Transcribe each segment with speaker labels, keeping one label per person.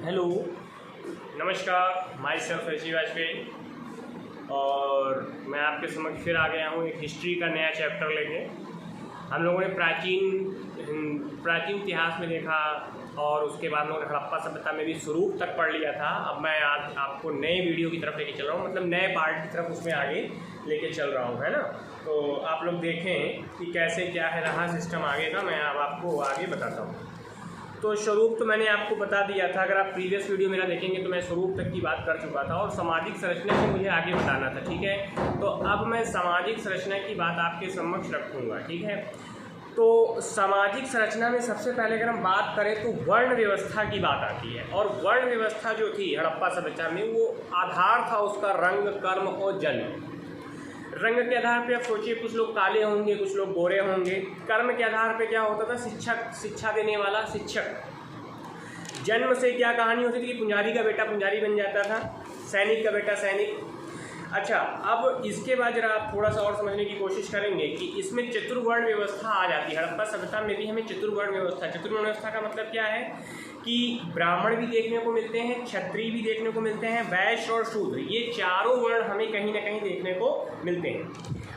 Speaker 1: Hello, नमस्कार। My self ऋषि वाजपेयी और मैं आपके समक्ष फिर आ गया हूँ एक हिस्ट्री का नया चैप्टर लेके। हम लोगों ने प्राचीन इतिहास में देखा और उसके बाद लोगों ने हड़प्पा सभ्यता में भी स्वरूप तक पढ़ लिया था। अब मैं आज आपको नए वीडियो की तरफ लेके चल रहा हूँ, मतलब नए पार्ट की तरफ उसमें आगे लेके चल रहा हूँ, है ना। तो आप लोग देखें कि कैसे क्या है रहा सिस्टम आगे का, मैं अब आपको आगे बताता हूँ। तो स्वरूप तो मैंने आपको बता दिया था, अगर आप प्रीवियस वीडियो मेरा देखेंगे तो मैं स्वरूप तक की बात कर चुका था और सामाजिक संरचना से मुझे आगे बताना था, ठीक है। तो अब मैं सामाजिक संरचना की बात आपके समक्ष रखूँगा, ठीक है। तो सामाजिक संरचना में सबसे पहले अगर हम बात करें तो वर्ण व्यवस्था की बात आती है। और वर्ण व्यवस्था जो थी हड़प्पा सभ्यता में, वो आधार था उसका रंग, कर्म और जन्म। रंग के आधार पे आप सोचिए, कुछ लोग काले होंगे, कुछ लोग गोरे होंगे। कर्म के आधार पे क्या होता था, शिक्षा देने वाला शिक्षक। जन्म से क्या कहानी होती थी कि पुंजारी का बेटा पुंजारी बन जाता था, सैनिक का बेटा सैनिक। अच्छा, अब इसके बाद जरा आप थोड़ा सा और समझने की कोशिश करेंगे कि इसमें चतुर्वर्ण व्यवस्था आ जाती है। हड़प्पा सभ्यता में भी हमें चतुर्वर्ण व्यवस्था का मतलब क्या है कि ब्राह्मण भी देखने को मिलते हैं, क्षत्रिय भी देखने को मिलते हैं, वैश्य और शूद्र, ये चारों वर्ण हमें कहीं ना कहीं देखने को मिलते हैं।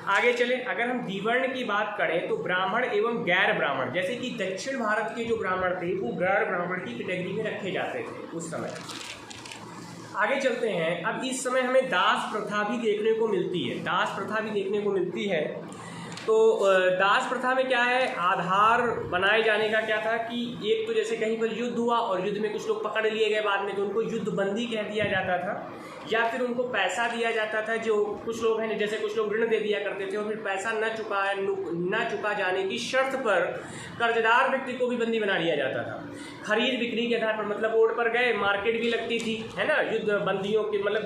Speaker 1: आगे चले, अगर हम द्विवर्ण की बात करें तो ब्राह्मण एवं गैर ब्राह्मण, जैसे कि दक्षिण भारत के जो ब्राह्मण थे वो गैर ब्राह्मण की कैटेगरी में रखे जाते थे उस समय। आगे चलते हैं, अब इस समय हमें दास प्रथा भी देखने को मिलती है। तो दास प्रथा में क्या है, आधार बनाए जाने का क्या था कि एक तो जैसे कहीं पर युद्ध हुआ और युद्ध में कुछ लोग पकड़ लिए गए बाद में, तो उनको युद्ध बंदी कह दिया जाता था, या फिर उनको पैसा दिया जाता था। जो कुछ लोग हैं, जैसे कुछ लोग ऋण दे दिया करते थे और फिर पैसा न चुका जाने की शर्त पर कर्जदार व्यक्ति को भी बंदी बना लिया जाता था। खरीद बिक्री के आधार पर, मतलब रोड पर गए, मार्केट भी लगती थी, है ना। युद्ध बंदियों के मतलब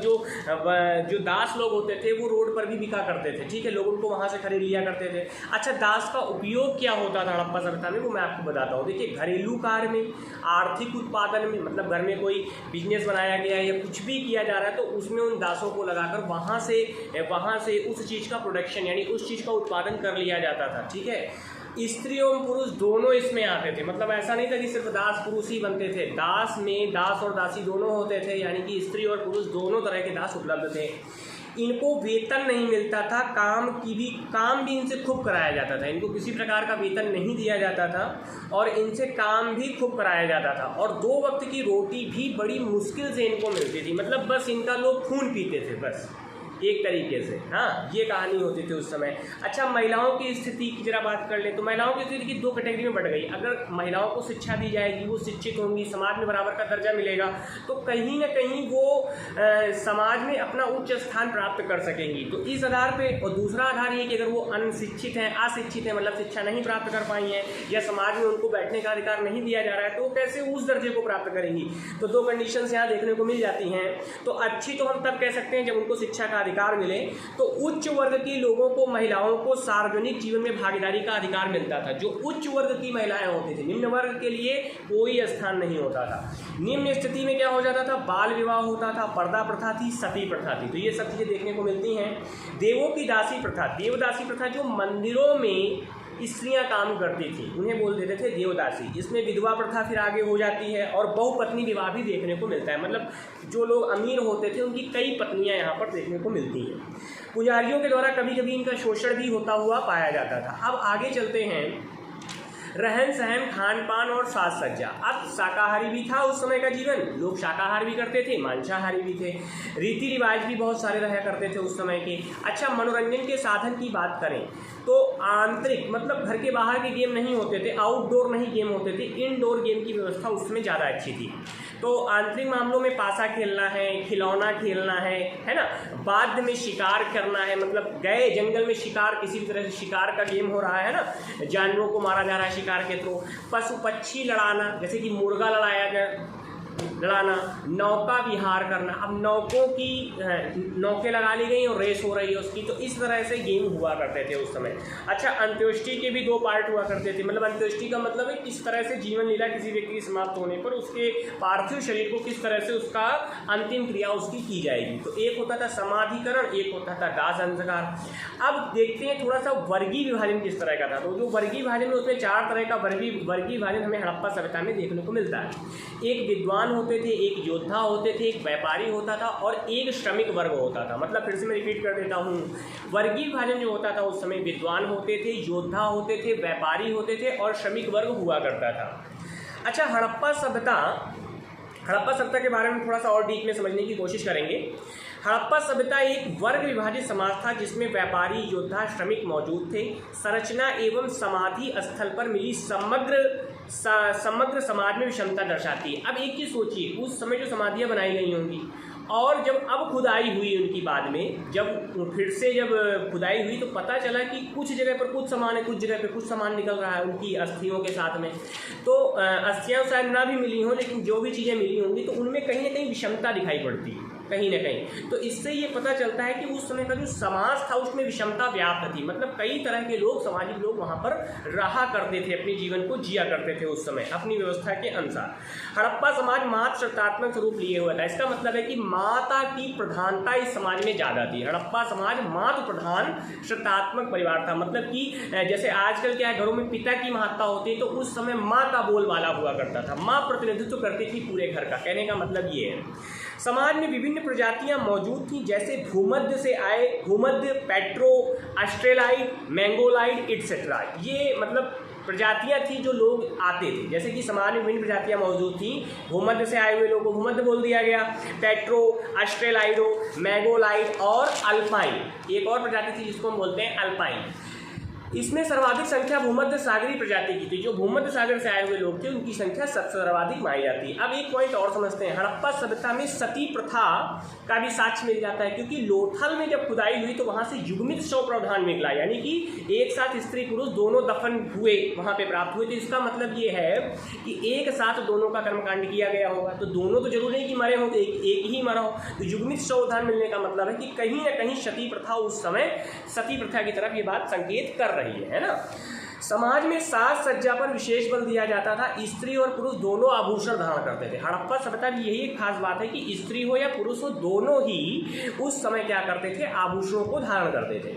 Speaker 1: जो दास लोग होते थे वो रोड पर भी बिका करते थे, ठीक है, लोग उनको वहाँ से खरीद लिया करते थे। अच्छा, दास का उपयोग क्या होता था हड़प्पा सभ्यता में, वो मैं आपको बताता हूँ। देखिए, घरेलू कार्य में, आर्थिक उत्पादन में, मतलब घर में कोई बिजनेस बनाया गया है या कुछ भी किया जा रहा है तो उसमें उन दासों को लगाकर वहाँ से उस चीज़ का प्रोडक्शन यानी उस चीज़ का उत्पादन कर लिया जाता था, ठीक है। स्त्री एवं पुरुष दोनों इसमें आते थे, मतलब ऐसा नहीं था कि सिर्फ दास पुरुष ही बनते थे। दास में दास और दासी दोनों होते थे, यानी कि स्त्री और पुरुष दोनों तरह के दास उपलब्ध थे। इनको वेतन नहीं मिलता था, काम भी इनसे खूब कराया जाता था। इनको किसी प्रकार का वेतन नहीं दिया जाता था और इनसे काम भी खूब कराया जाता था। और 2 वक्त की रोटी भी बड़ी मुश्किल से इनको मिलती थी, मतलब बस इनका लोग खून पीते थे बस एक तरीके से। हाँ, ये कहानी होती थी उस समय। अच्छा, महिलाओं की स्थिति की जरा बात कर ले तो महिलाओं की स्थिति की 2 कैटेगरी में बढ़ गई। अगर महिलाओं को शिक्षा दी जाएगी, वो शिक्षित होंगी, समाज में बराबर का दर्जा मिलेगा, तो कहीं ना कहीं वो समाज में अपना उच्च स्थान प्राप्त कर सकेंगी। तो इस आधार पे, और दूसरा आधार ये कि अगर वो अशिक्षित हैं, मतलब शिक्षा नहीं प्राप्त कर पाई हैं या समाज में उनको बैठने का अधिकार नहीं दिया जा रहा है, तो वो कैसे उस दर्जे को प्राप्त करेंगी। तो 2 कंडीशंस यहाँ देखने को मिल जाती हैं। तो अच्छी तो हम तब कह सकते हैं जब उनको शिक्षा का अधिकार मिले। तो उच्च वर्ग के लोगों को, महिलाओं को सार्वजनिक जीवन में भागीदारी का अधिकार मिलता था। जो उच्च वर्ग की महिलाएं होती थी, निम्न वर्ग के लिए कोई स्थान नहीं होता था। निम्न स्थिति में क्या हो जाता था, बाल विवाह होता था, पर्दा प्रथा थी, सती प्रथा थी। तो ये सब चीजें देखने को मिलती हैं। देवों की दासी प्रथा, देवदासी प्रथा, जो मंदिरों में स्त्रियां काम करती थी उन्हें बोल देते थे देवदासी। इसमें विधवा प्रथा फिर आगे हो जाती है और बहुपत्नी विवाह भी देखने को मिलता है, मतलब जो लोग अमीर होते थे उनकी कई पत्नियां यहाँ पर देखने को मिलती हैं। पुजारियों के द्वारा कभी कभी इनका शोषण भी होता हुआ पाया जाता था। अब आगे चलते हैं, रहन सहन, खान पान और साज सज्जा। अब शाकाहारी भी था उस समय का जीवन, लोग शाकाहार भी करते थे, मांसाहारी भी थे, रीति रिवाज भी बहुत सारे रहा करते थे उस समय के। अच्छा, मनोरंजन के साधन की बात करें तो आंतरिक, मतलब घर के बाहर के गेम नहीं होते थे, आउटडोर नहीं गेम होते थे, इनडोर गेम की व्यवस्था उस समय ज़्यादा अच्छी थी। तो आंतरिक मामलों में पासा खेलना है, खिलौना खेलना है ना, वाद्य में शिकार करना है, मतलब गए जंगल में शिकार, किसी भी तरह से शिकार का गेम हो रहा है ना, जानवरों को मारा जा रहा है शिकार के थ्रू। पशु पक्षी लड़ाना, जैसे कि मुर्गा लड़ाना, नौका विहार करना। अब नौके लगा ली गई और रेस हो रही है उसकी, तो इस तरह से गेम हुआ करते थे उस समय। अच्छा, अंत्येष्टि के भी 2 पार्ट हुआ करते थे, मतलब अंत्येष्टि का मतलब है किस तरह से जीवन लीला किसी व्यक्ति की समाप्त होने पर उसके पार्थिव शरीर को किस तरह से उसका अंतिम क्रिया उसकी की जाएगी। तो एक होता था समाधिकरण, एक होता था दाह संस्कार। अब देखते हैं थोड़ा सा वर्गीय विभाजन किस तरह का था। तो जो वर्गीय विभाजन में, उसमें 4 तरह का वर्गीय विभाजन हमें हड़प्पा सभ्यता में देखने को मिलता है। एक विद्वान होते होते थे, एक योद्धा होते थे, एक व्यापारी होता था और एक श्रमिक वर्ग होता था। मतलब फिर से मैं रिपीट कर देता हूँ, वर्गीय विभाजन जो होता था उस समय विद्वान होते थे, योद्धा होते थे, व्यापारी होते थे और श्रमिक वर्ग हुआ करता था। अच्छा, हड़प्पा सभ्यता के बारे में थोड़ा सा और डीप में समझने की कोशिश करेंगे। हड़प्पा सभ्यता एक वर्ग विभाजित समाज था जिसमें व्यापारी, योद्धा, श्रमिक मौजूद थे। संरचना एवं समाधि स्थल पर मिली समग्र समाज में विषमता दर्शाती है। अब एक चीज़ सोचिए, उस समय जो समाधियाँ बनाई गई होंगी और जब अब खुदाई हुई उनकी, बाद में जब फिर से जब खुदाई हुई तो पता चला कि कुछ जगह पर कुछ सामान है, कुछ जगह पर कुछ सामान निकल रहा है उनकी अस्थियों के साथ में। तो अस्थियाँ शायद ना भी मिली हों, लेकिन जो भी चीज़ें मिली होंगी तो उनमें कहीं ना कहीं विषमता दिखाई पड़ती है, कहीं ना कहीं। तो इससे ये पता चलता है कि उस समय का जो समाज था उसमें विषमता व्याप्त थी। मतलब कई तरह के लोग, सामाजिक लोग वहाँ पर रहा करते थे, अपने जीवन को जिया करते थे उस समय अपनी व्यवस्था के अनुसार। हड़प्पा समाज मात्र शर्तात्मक स्वरूप लिए हुआ था। इसका मतलब है कि माता की प्रधानता इस समाज में ज़्यादा थी। हड़प्पा समाज मातृ प्रधान शर्तात्मक परिवार था। मतलब कि जैसे आजकल क्या है, घरों में पिता की महत्ता होती है, तो उस समय माँ का बोलबाला हुआ करता था, माँ प्रतिनिधित्व करती थी पूरे घर का। कहने का मतलब ये है, समाज में विभिन्न प्रजातियां मौजूद थी, जैसे भूमध्य से आए, भूमध्य, पेट्रो, ऑस्ट्रेलाइड, मैंगोलाइड एटसेट्रा। ये मतलब प्रजातियां थी जो लोग आते थे। जैसे कि समाज में विभिन्न प्रजातियां मौजूद थी, भूमध्य से आए हुए लोगों को भूमध्य बोल दिया गया, पेट्रो, ऑस्ट्रेलाइडो, मैंगोलाइड और अल्पाइन। एक और प्रजाति थी जिसको हम बोलते हैं अल्पाइन। इसमें सर्वाधिक संख्या भूमध्य सागरीय प्रजाति की थी। जो भूमध्य सागर से आए हुए लोग थे उनकी संख्या सबसे सर्वाधिक मानी जाती है। अब एक पॉइंट और समझते हैं, हड़प्पा सभ्यता में सती प्रथा का भी साक्ष्य मिल जाता है, क्योंकि लोथल में जब खुदाई हुई तो वहाँ से युग्मित शव प्रावधान निकला, यानी कि एक साथ स्त्री पुरुष दोनों दफन हुए, वहाँ पे प्राप्त हुए। तो इसका मतलब ये है कि एक साथ दोनों का कर्मकांड किया गया होगा। तो दोनों तो जरूर नहीं कि मरे होंगे, एक ही मरा हो। तो युग्मित शव उद्धार मिलने का मतलब है कि कहीं ना कहीं सती प्रथा उस समय सती प्रथा की तरफ ये बात संकेत कर रही है ना। समाज में साज सज्जा पर विशेष बल दिया जाता था। स्त्री और पुरुष दोनों आभूषण धारण करते थे। हड़प्पा सभ्यता की यही एक खास बात है कि स्त्री हो या पुरुष हो, दोनों ही उस समय क्या करते थे, आभूषणों को धारण करते थे,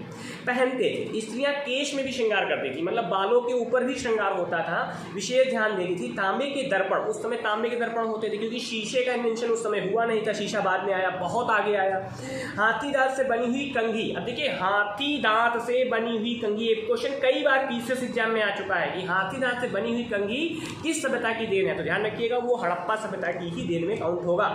Speaker 1: पहनते थे। स्त्रियां केश में भी श्रृंगार करती थी, मतलब बालों के ऊपर भी श्रृंगार होता था, विशेष ध्यान देती थी। तांबे के दर्पण, उस समय तांबे के दर्पण होते थे, क्योंकि शीशे का इन्वेंशन उस समय हुआ नहीं था, शीशा बाद में आया, बहुत आगे आया। हाथी दांत से बनी हुई कंघी। अब देखिए, हाथी दांत से बनी हुई कंघी, एक क्वेश्चन कई बार पीसीएस एग्जाम में आ चुका है कि हाथी दांत से बनी हुई कंघी किस सभ्यता की देन है। तो ध्यान रखिएगा, वो हड़प्पा सभ्यता की ही देन में काउंट होगा।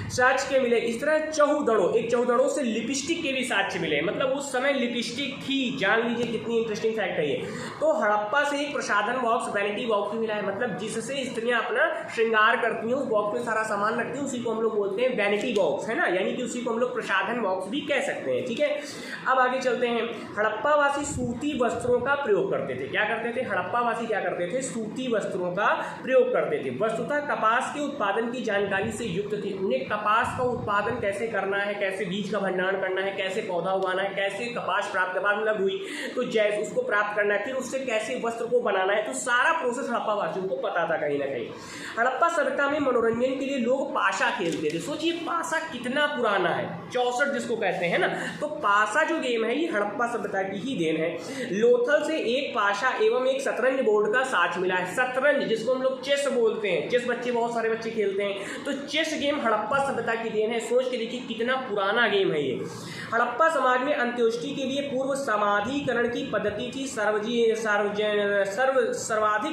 Speaker 1: साक्ष्य के मिले, इस तरह चौदड़ों, एक चौदड़ों से लिपस्टिक के भी साक्ष्य मिले। मतलब उस समय लिपस्टिक थी, जान लीजिए कितनी इंटरेस्टिंग फैक्ट है ये। तो हड़प्पा से एक प्रसाधन बॉक्स, वैनिटी बॉक्स भी मिला है। मतलब जिससे स्त्रियां अपना श्रृंगार करती हैं, उस बॉक्स में सारा सामान रखती हैं, उसी को हम लोग बोलते हैं वैनिटी बॉक्स, है ना, यानी कि उसी को हम लोग प्रसाधन बॉक्स भी कह सकते हैं। ठीक है, अब आगे चलते हैं। हड़प्पावासी सूती वस्त्रों का प्रयोग करते थे। क्या करते थे हड़प्पावासी, क्या करते थे, सूती वस्त्रों का प्रयोग करते थे। वस्तुतः कपास के उत्पादन की जानकारी से युक्त थे। उन्हें कपास का उत्पादन कैसे करना है, कैसे बीज का भंडारण करना है, कैसे पौधा उगाना है, कैसे कपास प्राप्त, कपास मतलब हुई तो जैसे उसको प्राप्त करना है, फिर उससे कैसे वस्त्र को बनाना है, तो सारा प्रोसेस हड़प्पावासियों को पता था कहीं ना कहीं। हड़प्पा सभ्यता में मनोरंजन के लिए लोग पाशा खेलते थे। सोचिए पाशा कितना पुराना है, 64 जिसको कहते हैं ना। तो पाशा जो गेम है ये हड़प्पा सभ्यता की ही देन है। लोथल से एक पाशा एवं एक शतरंज बोर्ड का साक्ष्य मिला है। शतरंज जिसको हम लोग चेस बोलते हैं, चेस बच्चे, बहुत सारे बच्चे खेलते हैं, तो चेस गेम हड़प्पा सभ्यता की देन है। सोच के देखिए कितना पुराना गेम है ये। हड़प्पा समाज में अंत्योष्टि के लिए पूर्व समाधिकरण की पद्धति थी, सर्वाधिक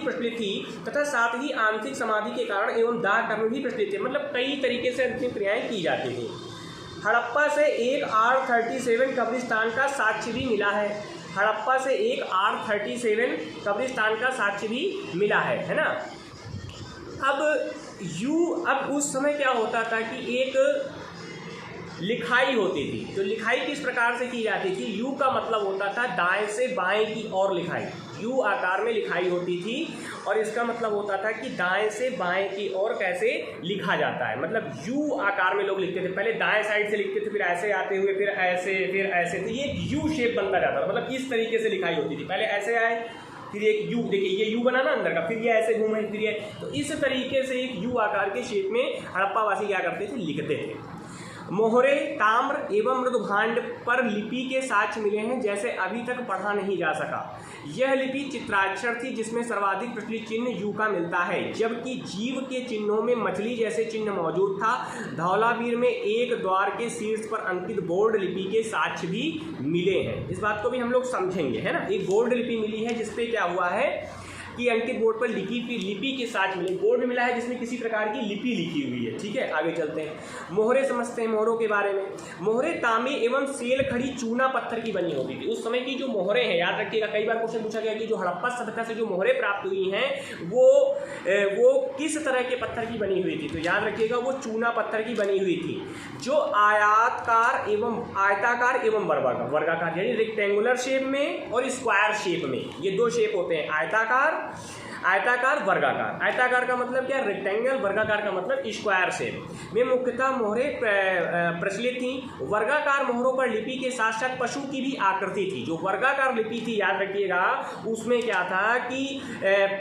Speaker 1: प्रचलित थी तथा साथ ही आंतरिक समाधि के कारण एवं दाह कर्म भी प्रचलित थे। मतलब कई तरीके से अंतिम क्रियाएं की जाती थी। हड़प्पा से एक R37 कब्रिस्तान का साक्ष्य भी मिला है। हड़प्पा से एक R37 कब्रिस्तान का साक्ष्य भी मिला है ना। अब उस समय क्या होता था कि एक लिखाई होती थी। तो लिखाई किस प्रकार से की जाती थी, यू का मतलब होता था दाएं से बाएं की ओर लिखाई, यू आकार में लिखाई होती थी, और इसका मतलब होता था कि दाएं से बाएं की ओर कैसे लिखा जाता है। मतलब यू आकार में लोग लिखते थे, पहले दाएं साइड से लिखते थे, फिर ऐसे आते हुए फिर ऐसे, फिर ऐसे, तो ये यू शेप बनता जाता था। मतलब इस तरीके से लिखाई होती थी, पहले ऐसे आए, फिर एक यू, देखिए ये यू बना ना अंदर का, फिर ये ऐसे घूमे, फिर ये, तो इस तरीके से एक यू आकार के शेप में हड़प्पावासी क्या करते थे, लिखते थे। मोहरे, ताम्र एवं मृदुभांड पर लिपि के साक्ष्य मिले हैं जैसे अभी तक पढ़ा नहीं जा सका। यह लिपि चित्राक्षर थी जिसमें सर्वाधिक प्रचलित चिन्ह यू का मिलता है, जबकि जीव के चिन्हों में मछली जैसे चिन्ह मौजूद था। धौलावीर में एक द्वार के शीर्ष पर अंकित बोर्ड लिपि के साक्ष्य भी मिले हैं। इस बात को भी हम लोग समझेंगे, है ना। एक बोर्ड लिपि मिली है जिसपे क्या हुआ है कि अंकित बोर्ड पर लिपि के साथ मिले। बोर्ड में मिला है जिसमें किसी प्रकार की लिपि लिखी हुई है। ठीक है, आगे चलते हैं। मोहरे समझते हैं मोहरों के बारे में। मोहरे तांबे एवं सेल खड़ी चूना पत्थर की बनी होती थी। उस समय की जो मोहरे हैं, याद रखिएगा, कई बार क्वेश्चन पूछा गया कि जो हड़प्पा सभ्यता से जो मोहरे प्राप्त हुई हैं वो किस तरह के पत्थर की बनी हुई थी। तो याद रखिएगा वो चूना पत्थर की बनी हुई थी, जो आयताकार एवं वर्गाकार यानी रेक्टेंगुलर शेप में और स्क्वायर शेप में, ये दो शेप होते हैं, आयताकार वर्गाकार। आयताकार का मतलब क्या, रेक्टेंगल, वर्गाकार का मतलब स्क्वायर शेप में मुख्यतः मोहरे प्रचलित थी। वर्गाकार मोहरों पर लिपि के साथ साथ पशु की भी आकृति थी। जो वर्गाकार लिपि थी, याद रखिएगा, उसमें क्या था कि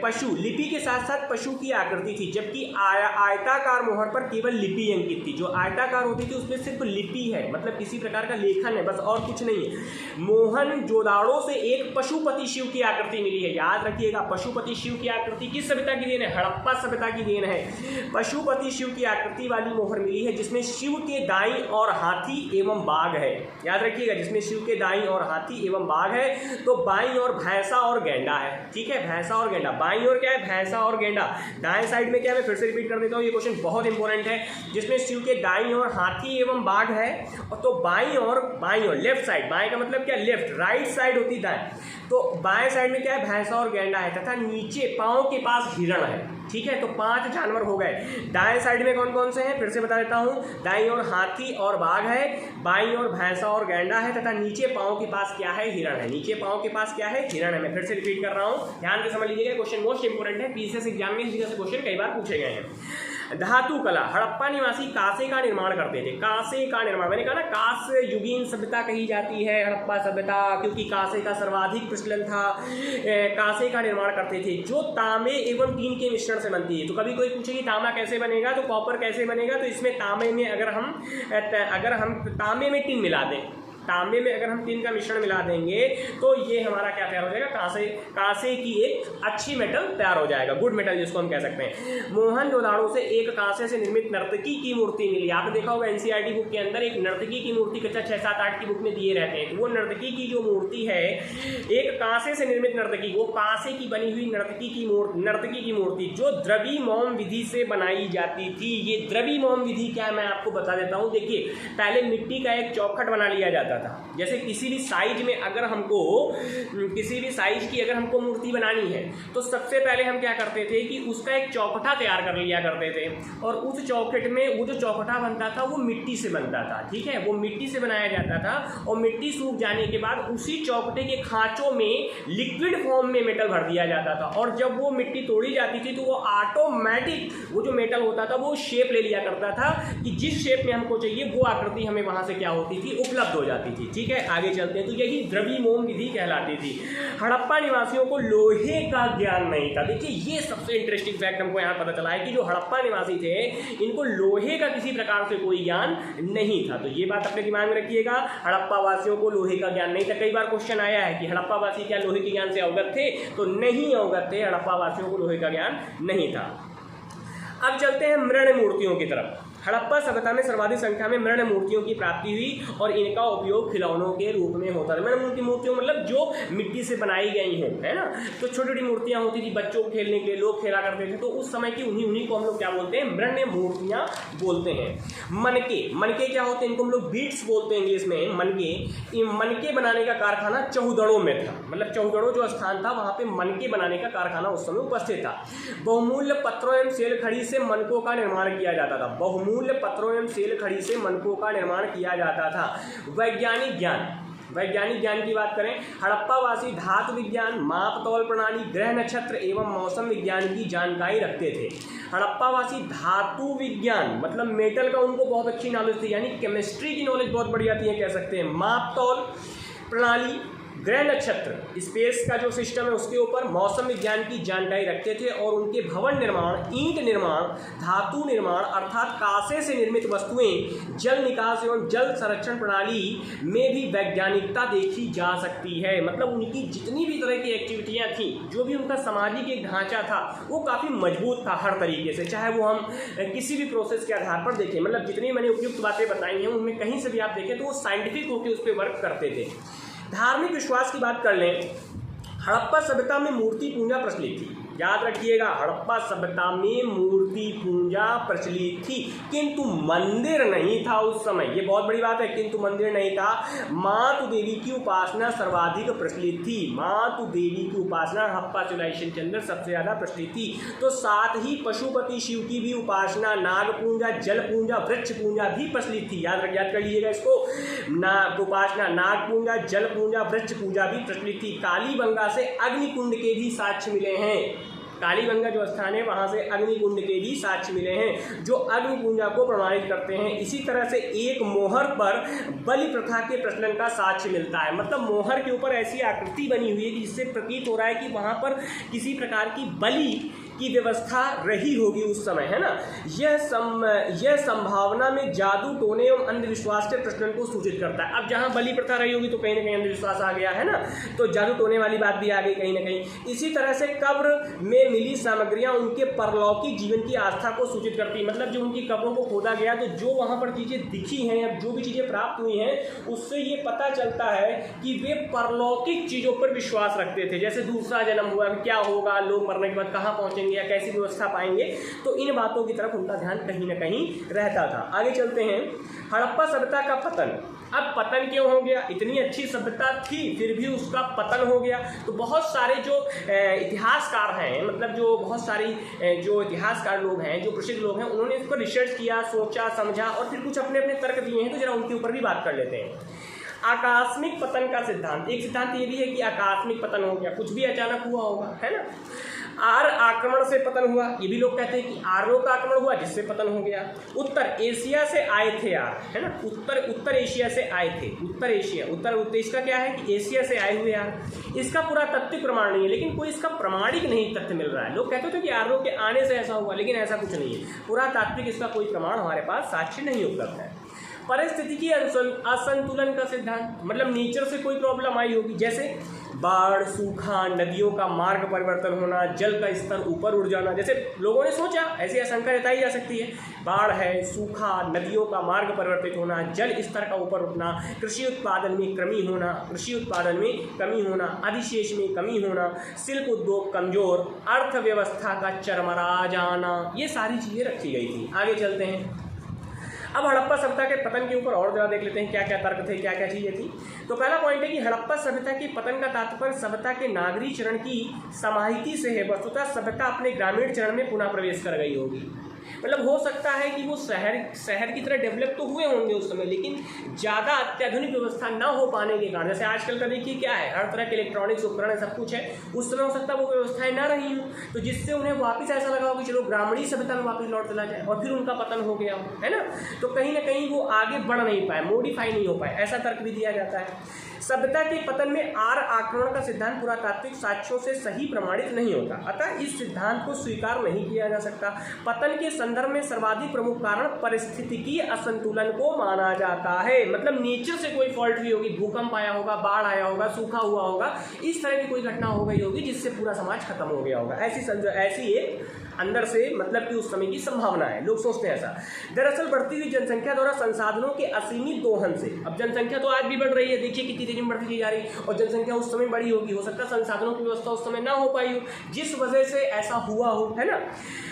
Speaker 1: पशु, लिपि के साथ साथ पशु की आकृति थी, जबकि आयताकार मोहर पर केवल लिपि अंकित थी। जो आयताकार होती थी उसमें सिर्फ लिपि है, मतलब किसी प्रकार का लेखन है, बस और कुछ नहीं है। मोहनजोदाड़ो से एक पशुपति शिव की आकृति मिली है। याद रखिएगा, पशुपति शिव की आकृति किस सभ्यता की देन है, हड़प्पा सभ्यता की देन है। पशुपति शिव की आकृति वाली मोहर मिली है जिसमें शिव के दाईं और हाथी एवं बाघ है। याद रखिएगा, जिसमें शिव के दाईं और हाथी एवं बाघ है। तो बाईं और भैंसा और गेंडा है। ठीक है, भैंसा और गेंडा, बाईं और क्या है, भैंसा और गेंडा। दाएं साइड में क्या है, मैं फिर से रिपीट कर देता हूँ, ये क्वेश्चन बहुत इंपॉर्टेंट है। जिसमें शिव के दाईं और हाथी एवं बाघ है। तो बाईं और लेफ्ट साइड, बाएं का मतलब क्या, लेफ्ट, राइट साइड होती दाएं। तो बाएं साइड में क्या है, भैंसा और गेंडा है, तथा नीचे पांव के पास हिरण है। ठीक है, तो 5 जानवर हो गए। दाएं साइड में कौन कौन से हैं, फिर से बता देता हूं। दाईं ओर हाथी और बाघ है, बाईं ओर भैंसा और गेंडा है, तथा नीचे पांव के पास क्या है, हिरण है। नीचे पांव के पास क्या है, हिरण है। मैं फिर से रिपीट कर रहा हूं, ध्यान से समझ लीजिएगा, क्वेश्चन मोस्ट इंपोर्टेंट है। पीसीएस एग्जाम में इस तरह से क्वेश्चन कई बार पूछे गए हैं। धातु कला, हड़प्पा निवासी कांसे का निर्माण करते थे। कांसे का निर्माण, मैंने कहा ना, कांस्य युगीन सभ्यता कही जाती है हड़प्पा सभ्यता, क्योंकि कांसे का सर्वाधिक प्रचलन था। कांसे का निर्माण करते थे जो तांबे एवं टीन के मिश्रण से बनती है। तो कभी कोई पूछे कि तांबा कैसे बनेगा, तो कॉपर कैसे बनेगा, तो इसमें तांबे में अगर हम तांबे में टिन मिला दें, तांबे में अगर हम टिन का मिश्रण मिला देंगे तो ये हमारा क्या तैयार हो जाएगा, कांसे की एक अच्छी मेटल तैयार हो जाएगा, गुड मेटल जिसको हम कह सकते हैं। मोहनजोदाड़ो से एक कांसे से निर्मित नर्तकी की मूर्ति मिली। आपने देखा होगा एनसीईआरटी बुक के अंदर एक नर्तकी की मूर्ति कक्षा 6, 7, 8 की बुक में दिए रहते हैं। वो नर्तकी की जो मूर्ति है, एक कांसे से निर्मित नर्तकी, वो कांसे की बनी हुई नर्तकी की मूर्ति जो द्रविमोम विधि से बनाई जाती थी। ये द्रविमोम विधि क्या है मैं आपको बता देता हूँ। देखिए, पहले मिट्टी का एक चौखट बना लिया जाता था। जैसे किसी भी साइज में अगर हमको किसी भी साइज की अगर हमको मूर्ति बनानी है तो सबसे पहले हम क्या करते थे कि उसका एक चौखटा तैयार कर लिया करते थे, और उस चौखट में वो जो चौखटा बनता था वो मिट्टी से बनता था। ठीक है, वो मिट्टी से बनाया जाता था, और मिट्टी सूख जाने के बाद उसी चौखटे के खांचों में लिक्विड फॉर्म में मेटल भर दिया जाता था, और जब वो मिट्टी तोड़ी जाती थी तो वो ऑटोमेटिक वो जो मेटल होता था वो शेप ले लिया करता था कि जिस शेप में हमको चाहिए वो आकृति हमें वहां से क्या होती थी, उपलब्ध हो जाती थी। ठीक है, आगे चलते हैं। तो यही द्रविमोम विधि कहलाती थी। हड़प्पा निवासियों को लोहे का ज्ञान नहीं था। देखिए, ये सबसे इंटरेस्टिंग फैक्ट हमको यहाँ पता चला है कि जो हड़प्पा निवासी थे इनको लोहे का किसी प्रकार से कोई ज्ञान नहीं था। तो ये बात अपने दिमाग में रखिएगा, हड़प्पा वासियों को लोहे का ज्ञान नहीं था। कई बार क्वेश्चन आया है कि हड़प्पा वासी क्या लोहे के ज्ञान से अवगत थे, तो नहीं अवगत थे, हड़प्पा वासियों को लोहे का ज्ञान नहीं था। अब चलते हैं मृण मूर्तियों की तरफ। हड़प्पा सभ्यता में सर्वाधिक संख्या में मृण मूर्तियों की प्राप्ति हुई और इनका उपयोग खिलौनों के रूप में होता है। मृण मूर्तियों मतलब जो मिट्टी से बनाई गई हों, है ना। तो छोटी छोटी मूर्तियां होती थी, बच्चों को खेलने के लिए लोग खेला करते थे, तो उस समय की उन्हीं को हम लोग क्या बोलते हैं, मृण मूर्तियां बोलते हैं। मनके क्या होते हैं, इनको हम लोग बीट्स बोलते हैं इंग्लिश में। मनके बनाने का कारखाना चौहदड़ों में था, मतलब चौहदड़ों जो स्थान था वहां पे मनके बनाने का कारखाना उस समय उपस्थित था। बहुमूल्य पत्रों एवं सेल खड़ी से मनकों का निर्माण किया जाता था। बहुमूल्य पत्रों एवं सेल खड़ी से मनकों का निर्माण किया जाता था। वैज्ञानिक ज्ञान की बात करें, हड़प्पावासी धातु विज्ञान, माप तौल प्रणाली, ग्रह नक्षत्र एवं मौसम विज्ञान की जानकारी रखते थे। हड़प्पावासी धातु विज्ञान मतलब मेटल का उनको बहुत अच्छी नॉलेज थी, यानी केमिस्ट्री की नॉलेज बहुत बढ़िया थी, कह सकते हैं। माप तौल प्रणाली, ग्रह नक्षत्र स्पेस का जो सिस्टम है उसके ऊपर मौसम विज्ञान की जानकारी रखते थे और उनके भवन निर्माण, ईंट निर्माण, धातु निर्माण अर्थात कांसे से निर्मित वस्तुएं, जल निकास एवं जल संरक्षण प्रणाली में भी वैज्ञानिकता देखी जा सकती है। मतलब उनकी जितनी भी तरह की एक्टिविटियां थी, जो भी उनका सामाजिक एक ढांचा था वो काफ़ी मजबूत था हर तरीके से, चाहे वो हम किसी भी प्रोसेस के आधार पर देखें। मतलब जितनी मैंने उपयुक्त बातें बताई हैं उनमें कहीं से भी आप देखें तो वो साइंटिफिक होकर उस पर वर्क करते थे। धार्मिक विश्वास की बात कर लें, हड़प्पा सभ्यता में मूर्ति पूजा प्रचलित थी। याद रखिएगा, हड़प्पा सभ्यता में मूर्ति पूजा प्रचलित थी, किंतु मंदिर नहीं था उस समय। ये बहुत बड़ी बात है, किंतु मंदिर नहीं था। मातु देवी की उपासना सर्वाधिक प्रचलित थी। मातु देवी की उपासना हड़प्पा सिविलाइजेशन के अंदर सबसे ज़्यादा प्रचलित थी। तो साथ ही पशुपति शिव की भी उपासना, नाग पूजा, जल पूजा, वृक्ष पूजा भी प्रचलित थी। याद कर लीजिएगा इसको, उपासना, नाग पूजा, जल पूजा, वृक्ष पूजा भी प्रचलित थी। कालीबंगा से अग्निकुंड के भी साक्ष्य मिले हैं। कालीबंगा जो स्थान है वहाँ से अग्निकुंड के भी साक्ष्य मिले हैं जो अग्नि पूजा को प्रमाणित करते हैं। इसी तरह से एक मोहर पर बलि प्रथा के प्रचलन का साक्ष्य मिलता है। मतलब मोहर के ऊपर ऐसी आकृति बनी हुई है कि जिससे प्रतीत हो रहा है कि वहाँ पर किसी प्रकार की बलि की व्यवस्था रही होगी उस समय, है ना। यह संभावना में जादू, टोने एवं अंधविश्वास के प्रचलन को सूचित करता है। अब जहाँ बलि प्रथा रही होगी तो कहीं ना कहीं अंधविश्वास आ गया, है ना, तो जादू टोने वाली बात भी आ गई कहीं ना कहीं। इसी तरह से कब्र में मिली सामग्रियाँ उनके परलौकिक जीवन की आस्था को सूचित करती है। मतलब जो उनकी कब्रों को खोदा गया तो जो वहाँ पर चीज़ें दिखी हैं या जो भी चीज़ें प्राप्त हुई हैं उससे ये पता चलता है कि वे परलौकिक चीज़ों पर विश्वास रखते थे। जैसे दूसरा जन्म हुआ, क्या होगा, लोग मरने के बाद कहाँ पहुँचेंगे या कैसी व्यवस्था पाएंगे, तो इन बातों की तरफ उनका ध्यान कहीं ना कहीं रहता था। आगे चलते हैं, हड़प्पा सभ्यता का पतन। अब पतन क्यों हो गया? इतनी अच्छी सभ्यता थी फिर भी उसका पतन हो गया। तो बहुत सारे जो इतिहासकार हैं, मतलब जो बहुत सारी जो इतिहासकार लोग हैं, जो प्रसिद्ध लोग हैं, उन्होंने इस पर रिसर्च किया, सोचा, समझा और फिर कुछ अपने अपने तर्क दिए हैं। तो जरा उनके ऊपर भी बात कर लेते हैं। आकस्मिक पतन का सिद्धांत, एक सिद्धांत ये भी है कि आकस्मिक पतन हो गया, कुछ भी अचानक हुआ होगा, है ना। आर्य आक्रमण से पतन हुआ, ये भी लोग कहते हैं कि आर्यों का आक्रमण हुआ जिससे पतन हो गया। उत्तर एशिया से आए थे आर्य, है ना, उत्तर एशिया से आए थे। उत्तर एशिया, उत्तर इसका क्या है कि एशिया से आए हुए आर्य। इसका पूरा तात्विक प्रमाण नहीं है, लेकिन कोई इसका प्रमाणिक नहीं तथ्य मिल रहा है। लोग कहते थे कि आर्यों के आने से ऐसा हुआ, लेकिन ऐसा कुछ नहीं है। पूरा तात्विक इसका कोई प्रमाण हमारे पास साक्ष्य नहीं उपलब्ध है। परिस्थितिकी असंतुलन का सिद्धांत, मतलब नेचर से कोई प्रॉब्लम आई होगी, जैसे बाढ़, सूखा, नदियों का मार्ग परिवर्तन होना, जल का स्तर ऊपर उठ जाना। जैसे लोगों ने सोचा, ऐसी आशंका जताई जा सकती है, बाढ़ है, सूखा, नदियों का मार्ग परिवर्तित होना, जल स्तर का ऊपर उठना, कृषि उत्पादन में कमी होना, अधिशेष में कमी होना, शिल्प उद्योग कमजोर, अर्थव्यवस्था का चरमरा जाना, ये सारी चीज़ें रखी गई थी। आगे चलते हैं, अब हड़प्पा सभ्यता के पतन के ऊपर और ज़्यादा देख लेते हैं क्या क्या तर्क थे, क्या क्या चीज़ें थी। तो पहला पॉइंट है कि हड़प्पा सभ्यता के पतन का तात्पर्य सभ्यता के नागरिक चरण की समाहिति से है। वस्तुतः सभ्यता अपने ग्रामीण चरण में पुनः प्रवेश कर गई होगी। मतलब हो सकता है कि वो शहर की तरह डेवलप तो हुए होंगे उस समय, लेकिन ज़्यादा अत्याधुनिक व्यवस्था ना हो पाने के कारण, जैसे आजकल का देखिए क्या है, हर तरह के इलेक्ट्रॉनिक्स उपकरण सब कुछ है, उस समय हो सकता है वो व्यवस्थाएं ना रही हों, तो जिससे उन्हें वापस ऐसा लगा हो कि चलो ग्रामीण सभ्यता में वापस लौट चला जाए, और फिर उनका पतन हो गया हो, है ना। तो कहीं ना कहीं वो आगे बढ़ नहीं पाए, मॉडिफाई नहीं हो पाए, ऐसा तर्क भी दिया जाता है। सभ्यता के पतन में आर्य आक्रमण का सिद्धांत पुरातात्विक साक्ष्यों से सही प्रमाणित नहीं होता, अतः इस सिद्धांत को स्वीकार नहीं किया जा सकता। पतन के संदर्भ में सर्वाधिक प्रमुख कारण परिस्थितिकी असंतुलन को माना जाता है। मतलब नेचर से कोई फॉल्ट हुई होगी, भूकंप आया होगा, बाढ़ आया होगा, सूखा हुआ होगा, इस तरह की कोई घटना हो गई होगी जिससे पूरा समाज खत्म हो गया होगा। ऐसी एक अंदर से मतलब कि उस समय की संभावना है, लोग सोचते हैं ऐसा। दरअसल बढ़ती हुई जनसंख्या द्वारा संसाधनों के असीमित दोहन से, अब जनसंख्या तो आज भी बढ़ रही है, देखिए कितनी तेजी में बढ़ती जा रही है, और जनसंख्या उस समय बड़ी होगी, हो सकता है संसाधनों की व्यवस्था उस समय ना हो पाई हो, जिस वजह से ऐसा हुआ हो, है ना।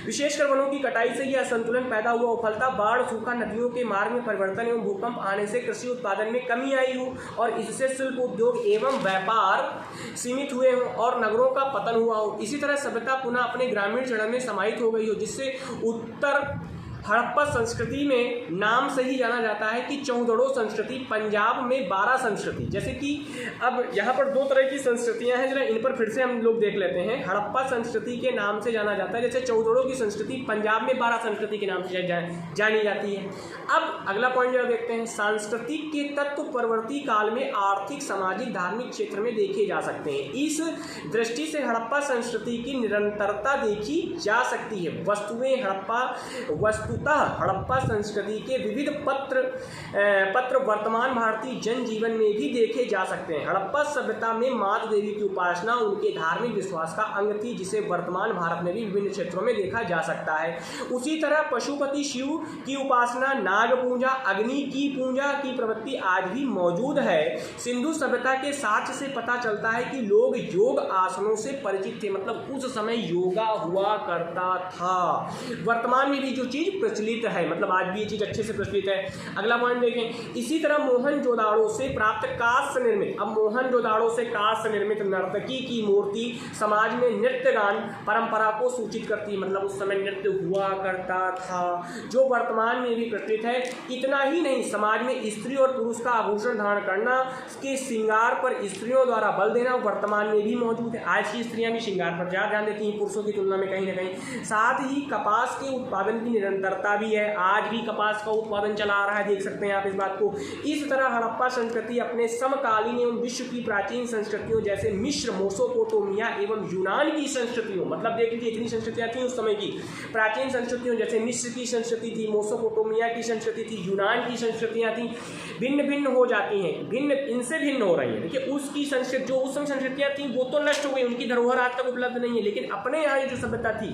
Speaker 1: विशेषकर वनों की कटाई से यह असंतुलन पैदा हुआ, उफलता, बाढ़, सूखा, नदियों के मार्ग में परिवर्तन एवं भूकंप आने से कृषि उत्पादन में कमी आई हो, और इससे शिल्प उद्योग एवं व्यापार सीमित हुए हों और नगरों का पतन हुआ हो। इसी तरह सभ्यता पुनः अपने ग्रामीण चरण में समाहित हो गई हो, जिससे उत्तर हड़प्पा संस्कृति में नाम से ही जाना जाता है कि चौधड़ो संस्कृति, पंजाब में 12 संस्कृति। जैसे कि अब यहाँ पर 2 तरह की संस्कृतियाँ हैं, जरा इन पर फिर से हम लोग देख लेते हैं। हड़प्पा संस्कृति के नाम से जाना जाता है, जैसे चौधड़ों की संस्कृति पंजाब में 12 संस्कृति के नाम से जानी जाती है। अब अगला पॉइंट जरा देखते हैं, सांस्कृतिक के तत्व परवर्ती काल में आर्थिक, सामाजिक, धार्मिक क्षेत्र में देखे जा सकते हैं। इस दृष्टि से हड़प्पा संस्कृति की निरंतरता देखी जा सकती है। वस्तुतः हड़प्पा संस्कृति के विविध पत्र वर्तमान भारतीय जनजीवन में भी देखे जा सकते हैं। हड़प्पा सभ्यता में माता देवी की उपासना उनके धार्मिक विश्वास का अंग थी, जिसे वर्तमान भारत में भी विभिन्न क्षेत्रों में देखा जा सकता है। उसी तरह पशुपति शिव की उपासना, नाग पूजा, अग्नि की पूजा की प्रवृत्ति आज भी मौजूद है। सिंधु सभ्यता के साक्ष्य से पता चलता है कि लोग योग आसनों से परिचित थे, मतलब उस समय योगा हुआ करता था। वर्तमान में भी जो चीज प्रचलित है, मतलब आज भी ये चीज अच्छे से प्रचलित है। अगला पॉइंट देखें, इसी तरह मोहनजोदाड़ो से प्राप्त कांस्य निर्मित, अब मोहनजोदाड़ो से कांस्य निर्मित नर्तकी की मूर्ति समाज में नृत्य गान परंपरा को सूचित करती है, मतलब उस समय नृत्य हुआ करता था, जो वर्तमान में भी प्रचलित है। इतना ही नहीं, समाज में स्त्री और पुरुष का आभूषण धारण करना के श्रृंगार पर स्त्रियों द्वारा बल देना वर्तमान में भी मौजूद है। आज की स्त्रियां भी श्रृंगार पर ज्यादा ध्यान देती हैं पुरुषों की तुलना में कहीं ना कहीं। साथ ही कपास के उत्पादन की निरंतरता भी है, आज भी कपास का उत्पादन चला आ रहा है, देख सकते हैं आप इस बात को। इस तरह हड़प्पा संस्कृति अपने समकालीन एवं विश्व की प्राचीन संस्कृतियों जैसे मिस्र, मेसोपोटामिया एवं यूनान की संस्कृतियों, मतलब देख लीजिए इतनी संस्कृतियां थी उस समय की। प्राचीन संस्कृतियों जैसे मिस्र की संस्कृति थी, मेसोपोटामिया की संस्कृति थी, यूनान की संस्कृतियां थी, भिन्न भिन्न हो जाती हैं, इनसे भिन्न हो रही है। देखिए उसकी संस्कृति, जो उस समय संस्कृतियां थी वो तो नष्ट हो गई, उनकी धरोहर आज तक उपलब्ध नहीं है, लेकिन अपने यहाँ जो सभ्यता थी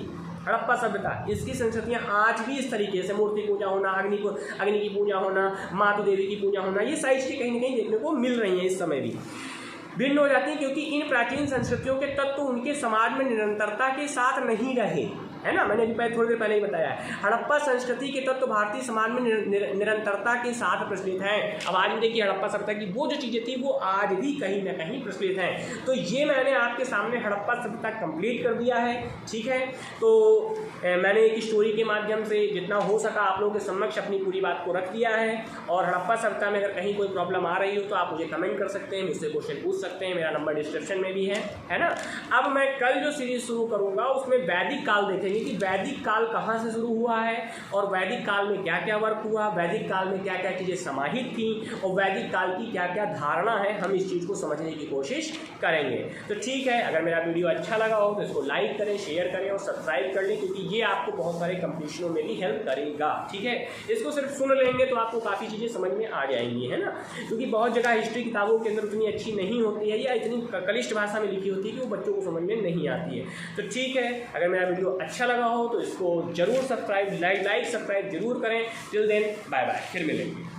Speaker 1: हड़प्पा सभ्यता, इसकी संस्कृतियां आज भी इस तरीके से मूर्ति पूजा होना, अग्नि की पूजा होना, मातु देवी की पूजा होना, ये सारी चीजें कहीं ना कहीं देखने को मिल रही हैं इस समय भी। भिन्न हो जाती है क्योंकि इन प्राचीन संस्कृतियों के तत्व उनके समाज में निरंतरता के साथ नहीं रहे, है ना। मैंने अभी थोड़ी देर पहले ही बताया है, हड़प्पा संस्कृति के तत्व भारतीय समाज में निरंतरता के साथ प्रचलित हैं। अब आज देखिए हड़प्पा सभ्यता की वो जो चीज़ें थी वो आज भी कहीं ना कहीं प्रचलित हैं। तो ये मैंने आपके सामने हड़प्पा सभ्यता कंप्लीट कर दिया है, ठीक है। तो मैंने एक स्टोरी के माध्यम से जितना हो सका आप लोगों के समक्ष अपनी पूरी बात को रख दिया है। और हड़प्पा सभ्यता में अगर कहीं कोई प्रॉब्लम आ रही हो तो आप मुझे कमेंट कर सकते हैं, मुझसे क्वेश्चन पूछ सकते हैं, मेरा नंबर डिस्क्रिप्शन में भी है ना। अब मैं कल जो सीरीज शुरू करूँगा उसमें वैदिक काल देखेंगे कि वैदिक काल कहाँ से शुरू हुआ है और वैदिक काल में क्या क्या वर्क हुआ, वैदिक काल में क्या क्या चीज़ें समाहित थी और वैदिक काल की क्या क्या धारणा है, हम इस चीज़ को समझने की कोशिश करेंगे। तो ठीक है, अगर मेरा वीडियो अच्छा लगा हो तो इसको लाइक करें, शेयर करें और सब्सक्राइब कर लें, क्योंकि ये आपको बहुत सारे कंपटीशनों में भी हेल्प करेगा, ठीक है। इसको सिर्फ सुन लेंगे तो आपको काफ़ी चीज़ें समझ में आ जाएंगी, है ना, क्योंकि बहुत जगह हिस्ट्री किताबों के अंदर उतनी अच्छी नहीं होती है या इतनी कलिष्ठ भाषा में लिखी होती है कि वो बच्चों को समझ में नहीं आती है। तो ठीक है, अगर मेरा वीडियो अच्छा लगा हो तो इसको जरूर सब्सक्राइब, लाइक सब्सक्राइब जरूर करें। टिल देन बाय बाय, फिर मिलेंगे।